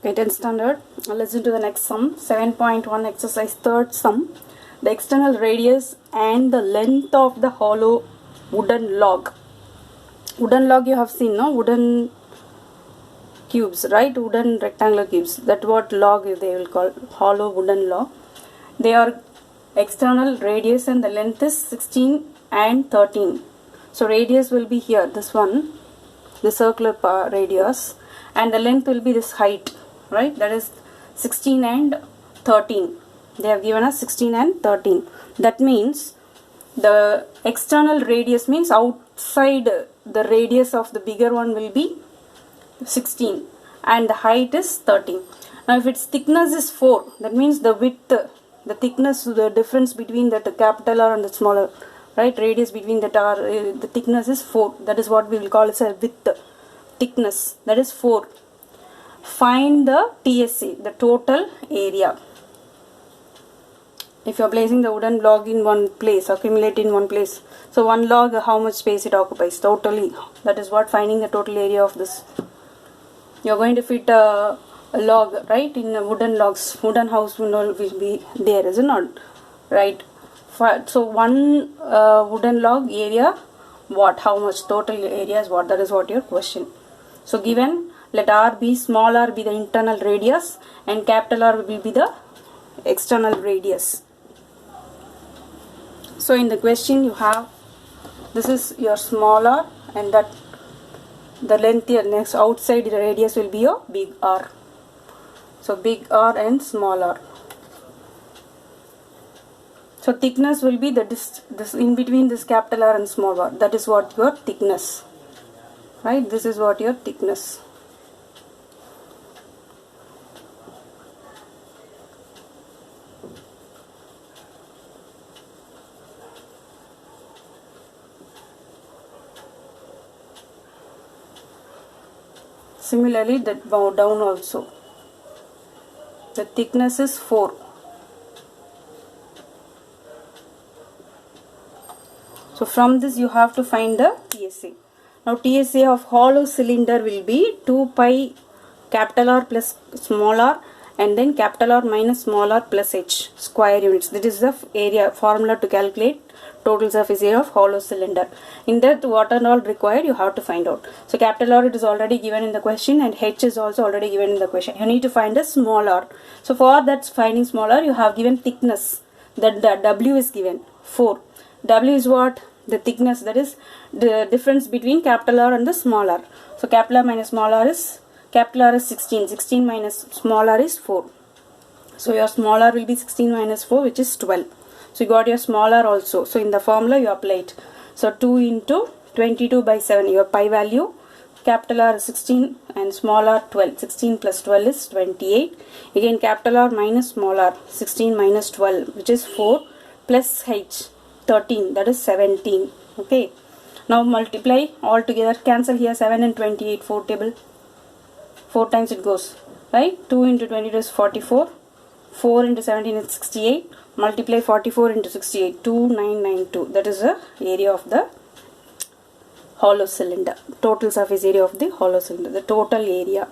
Okay, 10th standard. Listen to the next sum. 7.1 exercise third sum. The external radius and the length of the hollow wooden log. Wooden log you have seen, no? Wooden cubes, right? Wooden rectangular cubes. That what log they will call, hollow wooden log. They are external radius and the length is 16 and 13. So radius will be here, this one, the circular radius, and the length will be this height, right? That is 16 and 13. They have given us 16 and 13. That means the external radius means outside the radius of the bigger one will be 16 and the height is 13. Now if its thickness is 4, that means the width, the thickness, the difference between the capital R and the smaller, right, radius between that R, the thickness is 4. That is what we will call as a width, thickness, that is 4. Find the TSA, the total area. If you are placing the wooden log in one place, accumulate in one place, so one log, how much space it occupies totally, that is what finding the total area of this. You are going to fit a log, right, in wooden logs, wooden house will be there, is it not, right? So one wooden log area, what, how much total area is what, that is what your question. So given, let R be, small r be the internal radius and capital R will be the external radius. So in the question you have, this is your small r and that the length here, next outside the radius will be your big R. So big R and small r. So thickness will be this in between this capital R and small r. That is what your thickness, right? This is what your thickness. Similarly, that down also, the thickness is 4. So from this you have to find the TSA. Now TSA of hollow cylinder will be 2 pi capital R plus small r and then capital R minus small r plus h square units. This is the area formula to calculate total surface area of hollow cylinder. In that, what are all required you have to find out. So capital R, it is already given in the question and h is also already given in the question. You need to find a small r. So for that finding small r, you have given thickness, that the W is given 4. W is what? The thickness, that is the difference between capital R and the small r. So capital R minus small r is, capital R is 16, 16 minus small r is 4. So your small r will be 16 minus 4, which is 12. So you got your small r also. So in the formula you apply it. So 2 into 22 by 7, your pi value, capital R is 16 and small r 12. 16 plus 12 is 28. Again capital R minus small r, 16 minus 12, which is 4, plus h 13, that is 17. Okay. Now multiply all together, cancel here 7 and 28, 4 table. 4 times it goes, right? 2 into 22 is 44. 4 into 17 is 68. Multiply 44 into 68, 2992. That is the area of the hollow cylinder. Total surface area of the hollow cylinder. The total area.